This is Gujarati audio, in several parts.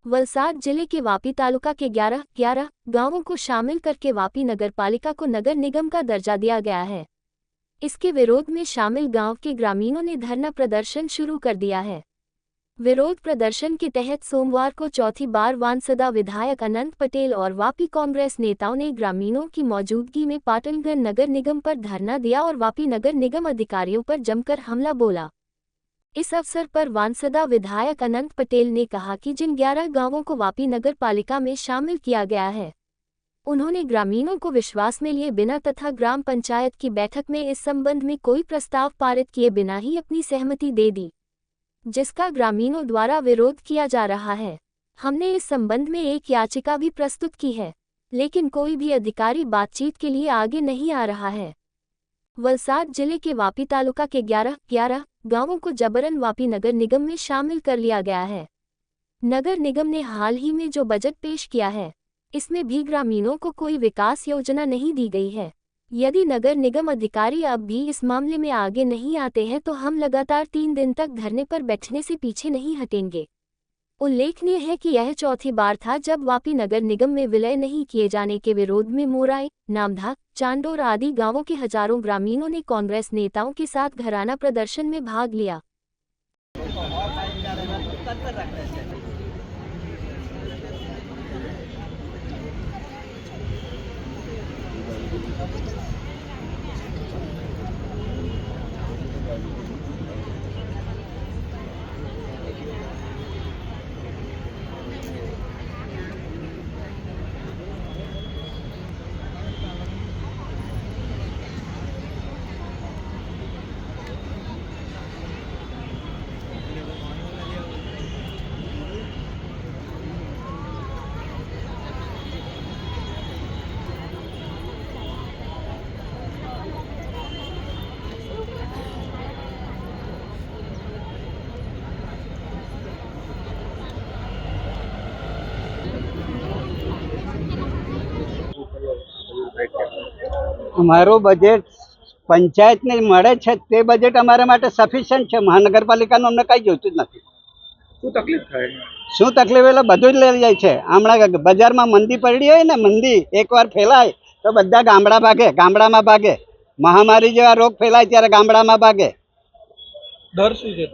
वलसाड जिले के वापी तालुका के 11 गांवों को शामिल करके वापी नगरपालिका को नगर निगम का दर्जा दिया गया है। इसके विरोध में शामिल गांव के ग्रामीणों ने धरना प्रदर्शन शुरू कर दिया है। विरोध प्रदर्शन के तहत सोमवार को चौथी बार वानसदा विधायक अनंत पटेल और वापी कांग्रेस नेताओं ने ग्रामीणों की मौजूदगी में पाटनगढ़ नगर निगम पर धरना दिया और वापी नगर निगम अधिकारियों पर जमकर हमला बोला। इस अवसर पर वानसदा विधायक अनंत पटेल ने कहा कि जिन 11 गांवों को वापी नगर पालिका में शामिल किया गया है, उन्होंने ग्रामीणों को विश्वास में लिए बिना तथा ग्राम पंचायत की बैठक में इस संबंध में कोई प्रस्ताव पारित किए बिना ही अपनी सहमति दे दी, जिसका ग्रामीणों द्वारा विरोध किया जा रहा है। हमने इस संबंध में एक याचिका भी प्रस्तुत की है, लेकिन कोई भी अधिकारी बातचीत के लिए आगे नहीं आ रहा है। वलसाड जिले के वापी तालुका के 11 गांवों को जबरन वापी नगर निगम में शामिल कर लिया गया है। नगर निगम ने हाल ही में जो बजट पेश किया है, इसमें भी ग्रामीणों को कोई विकास योजना नहीं दी गई है। यदि नगर निगम अधिकारी अब भी इस मामले में आगे नहीं आते हैं तो हम लगातार 3 दिन तक धरने पर बैठने से पीछे नहीं हटेंगे। उल्लेखनीय है कि यह चौथी बार था जब वापी नगर निगम में विलय नहीं किए जाने के विरोध में मोराई, नामधा, चांडोर आदि गांवों के हजारों ग्रामीणों ने कांग्रेस नेताओं के साथ घराना प्रदर्शन में भाग लिया। અમારું બજેટ પંચાયતને મળે છે તે બજેટ અમારા માટે સફિશિયન્ટ છે। મહાનગરપાલિકાનું અમને કંઈ જોઈતું જ નથી। શું તકલીફ એટલે બધું જ લઈ જાય છે। હમણાં બજારમાં મંદી પડી હોય ને, મંદી એકવાર ફેલાય તો બધા ગામડામાં ભાગે। મહામારી જેવા રોગ ફેલાય ત્યારે ગામડામાં ભાગે। ડર શું છે?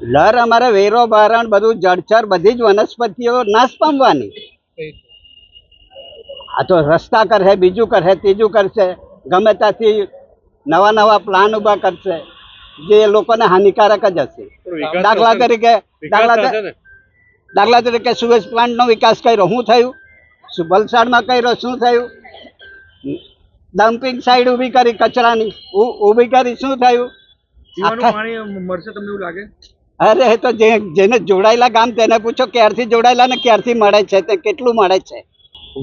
ડર અમારે વેરો બારણ બધું જળચર બધી જ વનસ્પતિઓ નાશ પામવાની। આ તો રસ્તા કરે, બીજું કરે, ત્રીજું કરશે, ગમે ત્યાંથી નવા પ્લાન ઊભા કરશે જે લોકોને હાનિકારક જ હશે। દાખલા તરીકે સુએજ પ્લાન્ટનો વિકાસ કર્યો, શું થયું? વલસાડમાં કર્યો, શું થયું? ડમ્પિંગ સાઈડ ઊભી કરી, કચરાની ઊભી કરી, શું થયું? અરે એ તો જેને જોડાયેલા ગામ તેને પૂછો ક્યારથી જોડાયેલા ને ક્યારથી મળે છે, તે કેટલું મળે છે।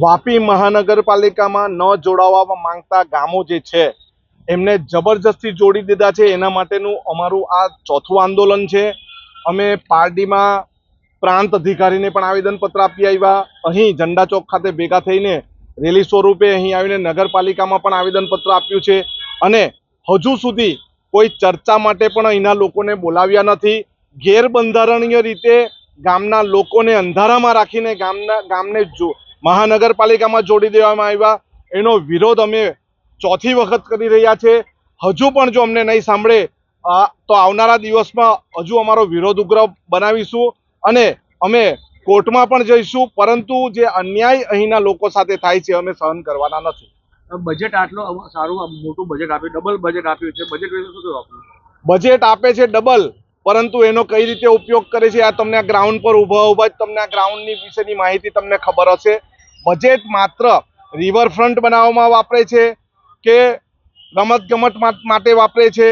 વાપી મહાનગરપાલિકામાં ન જોડાવા માંગતા ગામો જે છે એમને જબરજસ્તી જોડી દીધા છે। એના માટેનું અમારું આ ચોથું આંદોલન છે। અમે પારડીમાં પ્રાંત અધિકારીને પણ આવેદનપત્ર આપી આવ્યા। અહીં ઝંડા ચોક ખાતે ભેગા થઈને રેલી સ્વરૂપે અહીં આવીને નગરપાલિકામાં પણ આવેદનપત્ર આપ્યું છે અને હજુ સુધી કોઈ ચર્ચા માટે પણ અહીંના લોકોને બોલાવ્યા નથી। ગેરબંધારણીય રીતે ગામના લોકોને અંધારામાં રાખીને ગામને મહાનગરપાલિકામાં જોડી દેવામાં આવ્યા। એનો વિરોધ અમે ચોથી વખત કરી રહ્યા છે। હજુ પણ જો અમને નહીં સાંભળે તો આવનારા દિવસમાં હજુ અમારો વિરોધ ઉગ્ર બનાવીશું અને અમે કોર્ટમાં પણ જઈશું, પરંતુ જે અન્યાય અહીંના લોકો સાથે થાય છે અમે સહન કરવાના નથી। બજેટ આટલો સારું મોટું બજેટ આપ્યું, ડબલ બજેટ આપ્યું છે, બજેટ વિશે શું આપ્યું? બજેટ આપે છે ડબલ, પરંતુ એનો કઈ રીતે ઉપયોગ કરે છે આ તમને આ ગ્રાઉન્ડ પર ઊભા જ તમને આ ગ્રાઉન્ડની વિશેની માહિતી તમને ખબર હશે। બજેટ માત્ર રિવરફ્રન્ટ બનાવવામાં વાપરે છે કે રમતગમત માટે વાપરે છે।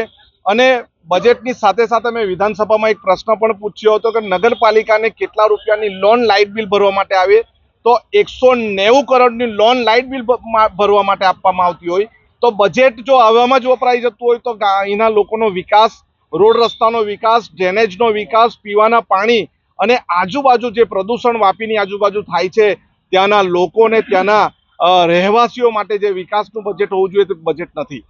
અને બજેટની સાથે સાથે મેં વિધાનસભામાં એક પ્રશ્ન પણ પૂછ્યો હતો કે નગરપાલિકાને કેટલા રૂપિયાની લોન લાઇટ બિલ ભરવા માટે આવે, તો 190 કરોડની લોન લાઇટ બિલ ભરવા માટે આપવામાં આવતી હોય તો બજેટ જો આવામાં જ વપરાઈ જતું હોય તો અહીંના લોકોનો વિકાસ, રોડ રસ્તાનો વિકાસ, ડ્રેનેજનો વિકાસ, પીવાના પાણી અને આજુબાજુ જે પ્રદૂષણ વાપીની આજુબાજુ થાય છે ત્યાંના લોકોને, ત્યાંના રહેવાસીઓ માટે જે વિકાસનું બજેટ હોવું જોઈએ તે બજેટ નથી।